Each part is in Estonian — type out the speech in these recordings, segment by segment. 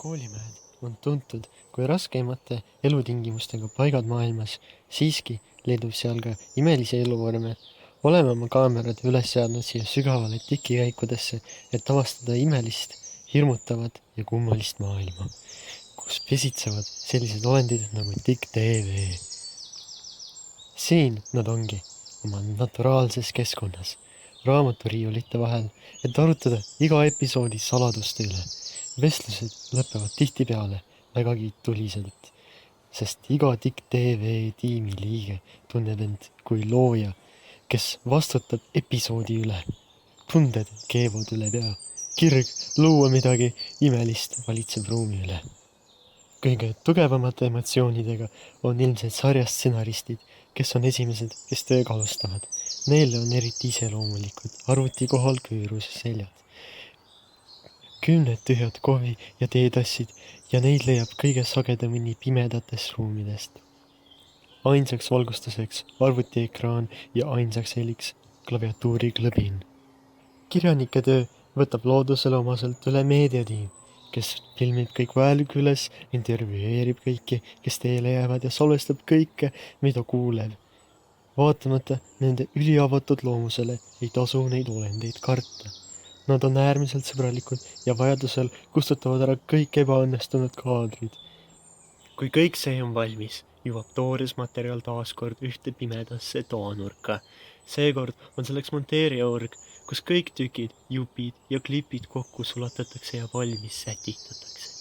Koolimäed on tuntud kui raskeimate elutingimustega paigad maailmas, siiski leidub seal ka imelisi eluvorme. Oleme oma kaamerad üles seadnud siia sügavale tikikäikudesse, et avastada imelist, hirmutavat ja kummalist maailma, kus pesitsevad sellised olendid nagu Tikk TV. Siin nad ongi, oma naturaalses keskkonnas, raamaturiiulite vahel, et arutada iga episoodi saladuste üle. Vestlused lõpevad tihtipeale vägagi tuliselt, sest iga Tikk TV tiimi liige tunneb end kui looja, kes vastutab episoodi üle. Tunded keevad üle pea, kirg luua midagi imelist valitseb ruumi üle. Kõige tugevamate emotsioonidega on ilmselt sarjast stsenaristid, kes on esimesed, kes tööga alustavad. Neile on eriti iseloomulikud arvuti kohal küüruse seljad. 10 tühjad kohvi- ja teetassid ja neid leiab kõige sagedamini pimedatest ruumidest. Ainsaks valgustuseks arvutiekraan ja ainsaks heliks klaviatuuri klõbin. Kirjanike töö võtab loodusele omaselt üle meediatiim, kes filmib kõik vajalik üles, intervjueerib kõiki, kes teele jäävad ja salvestab kõike, mida kuulev. Vaatamata nende üliavatud loomusele ei tasu neid olendeid karta. Nad on äärmiselt sõbralikud ja vajadusel kustutavad ära kõik ebaõnnestunud kaadrid. Kui kõik see on valmis, jõuab toores materjal taaskord ühte pimedasse toanurka. Seekord on selleks monteerijaorg, kus kõik tükid, jupid ja klipid kokku sulatatakse ja valmis sätitatakse.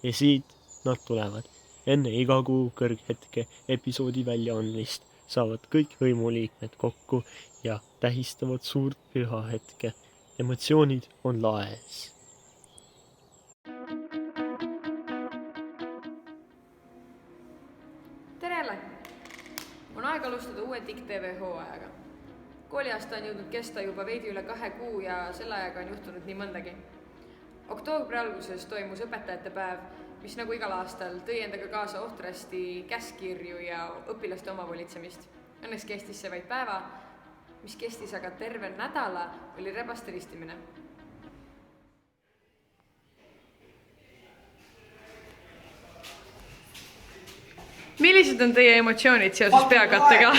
Ja siit nad tulevad. Enne iga kuu kõrghetke episoodi väljaandmist saavad kõik hõimuliikmed kokku ja tähistavad suurt püha hetke. Emotsioonid on laes. Terele! On aeg alustada uue Tikk TV hooajaga. Kooliaasta on jõudnud kesta juba veidi üle 2 kuu ja selle ajaga on juhtunud nii mõndagi. Oktoobri alguses toimus õpetajate päev, mis nagu igal aastal tõi endaga kaasa ohtrasti käskkirju ja õpilaste omavolitsemist. Õnneks kestis see vaid päeva, mis kestis aga terve nädala, oli rebaste ristimine. Millised on teie emotsioonid seoses peakattega?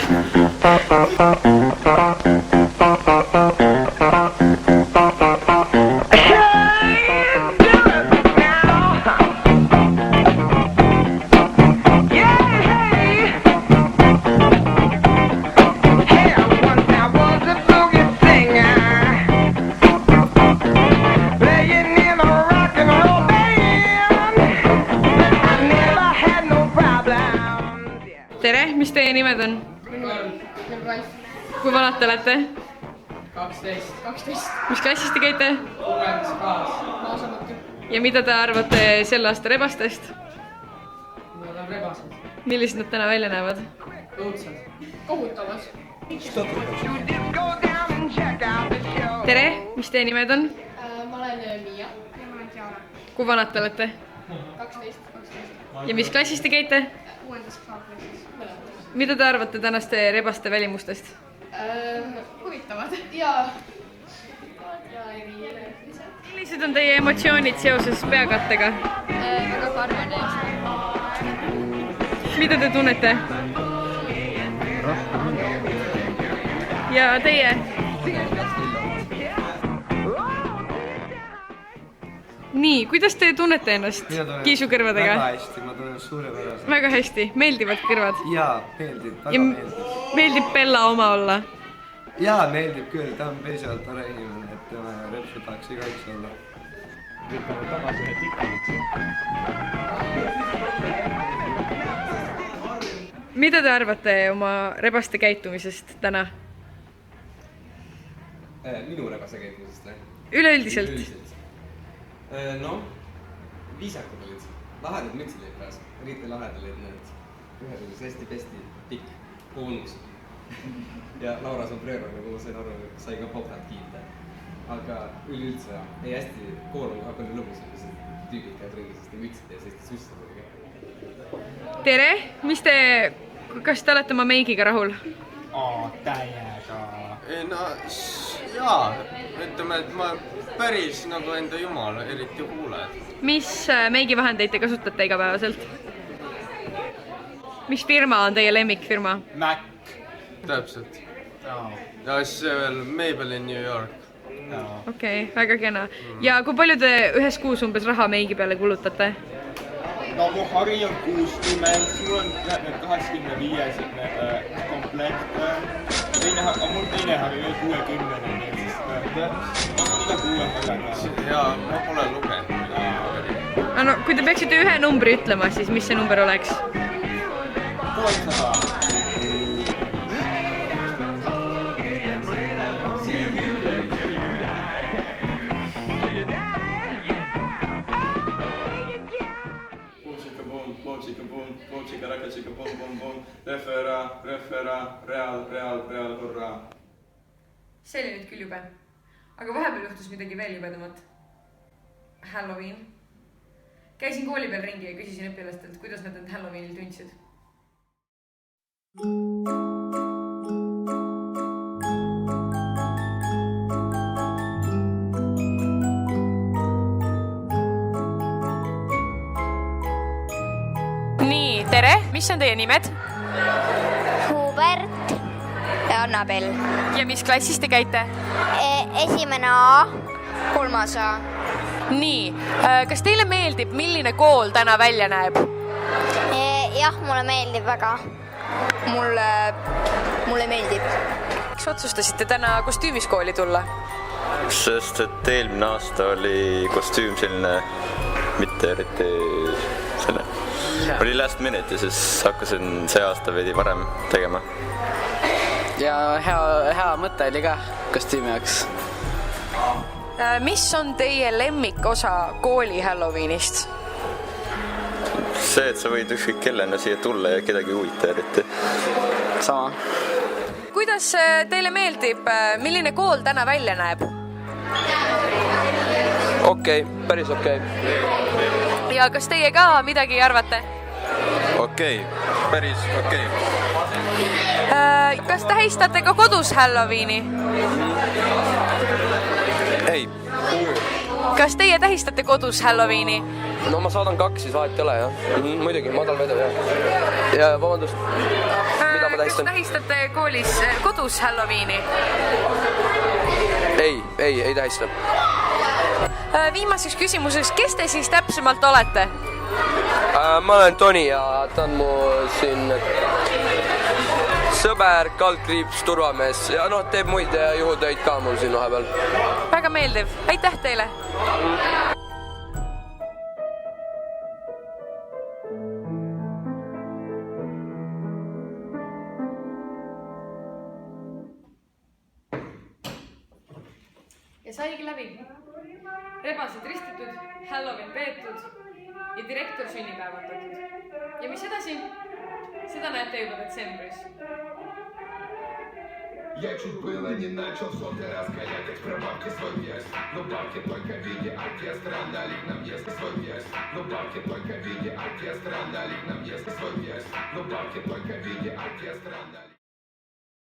Tere, mis teie nimed on? Kui vanad te olete? 12. Mis klassis te käite? 6. klaas. Ja mida te arvate selle aasta rebastest? Nad on rebased. Millised nad täna välja näevad? Õudsed. Kohutavad. Tere, mis teie nimed on? Ma olen Miia. Ja ma olen Tiara. Kui vanad te olete? 12. Ja mis klassis te käite? 6. klassis. Mida te arvate tänaste rebaste välimustest? Huvitavad. Ja erilised. Millised on teie emotsioonid seoses peakattega? Väga karvane. Mida te tunnete? Ja teie? Nii, kuidas te tunnete ennast kiisukõrvadega? Väga hästi, ma tunnen suurepäraselt. Väga hästi, meeldivad kõrvad? Jaa, meeldib, väga Ja meeldib. meeldib Bella oma olla? Jaa, meeldib küll, ta on piisavalt tore inimene, et tema repsu tahaks igaüks olla. Võtame tagasi ühe tikki. Mida te arvate oma rebaste käitumisest täna? Minu rebase käitumisest või? Üleüldiselt? No, viisakad olid. Lahedad mütsid olid pääs. Eriti lahedad olid need. Ühed olid hästi pesti, pikk, koonus. Ja Laura Sombrero, nagu ma sain aru, sai ka poprat kiita. Aga üleüldse, ei hästi kool on ka palju lõbus, et tüübid käid ringi, sest mütsid ja selliste sussidega. Tere, kas te olete oma meigiga rahul? Täiega. No, jaa, ütleme, et ma päris nagu enda jumal, eriti huuled. mis meigivahendeid te kasutate igapäevaselt? mis firma on teie lemmikfirma? Mac. Täpselt. Ja siis veel Maybelline New York. Okei, väga kena. Ja kui palju te ühes kuus umbes raha meigi peale kulutate? No mu hari on 60, mul on 85 komplekt. Mul teine hari veel 60, nii et siis iga 6 ja ma pole lugenud. No, kui te peaksite ühe numbri ütlema, siis mis see number oleks? 300. Chica, raca, chica, bom, bom, bom, refera, real, hurraa. See oli nüüd küll jube. Aga vahepeal juhtus midagi veel jubedamat. Halloween. Käisin kooli peal ringi ja küsisin õpilastelt, kuidas nad end Halloweenil tundsid. Nii, tere! Mis on teie nimed? Hubert ja Annabel. Ja mis klassis te käite? Esimene A, 3. A. Nii, kas teile meeldib, milline kool täna välja näeb? Jah, mulle meeldib väga. Mulle meeldib. Miks otsustasite täna kostüümis kooli tulla? Sest et eelmine aasta oli kostüüm selline mitte eriti selline. Oli last minute ja siis hakkasin see aasta veidi varem tegema. Ja hea mõte oli ka kostüümi jaoks. Mis on teie lemmikosa kooli Halloweenist? See, et sa võid ükskõik kellena siia tulla ja kedagi huvita eriti. Sama. Kuidas teile meeldib, milline kool täna välja näeb? Okei, päris okei. Ja kas teie ka midagi arvate? Okei, päris okei. Kas tähistate ka kodus Halloweeni? Ei. Kas teie tähistate kodus Halloweeni? No ma saadan 2, siis vahet ei ole, jah. Muidugi, madal vedu, jah. Ja vabandust, mida ma tähistan? Kas tähistate koolis kodus Halloweeni? Ei tähista. Viimaseks küsimuseks, kes te siis täpsemalt olete? Ma olen Toni ja ta on mu siin sõber, kaldkriips, turvamees ja teeb muid juhutöid ka mul siin vahepeal. Väga meeldiv, aitäh teile! Ja saigi läbi. Rebased ristitud, Halloween peetud ja direktor sünnipäevandatud. Ja mis edasi? Seda näete juba detsembris. Я чуть было не начал в сотый раз гонять прабабки свой вес. Но бабки только в виде оркестра налить на место свой вес. Но бабки только в виде оркестра налить на место свой вес. Но бабки только в виде оркестра налить.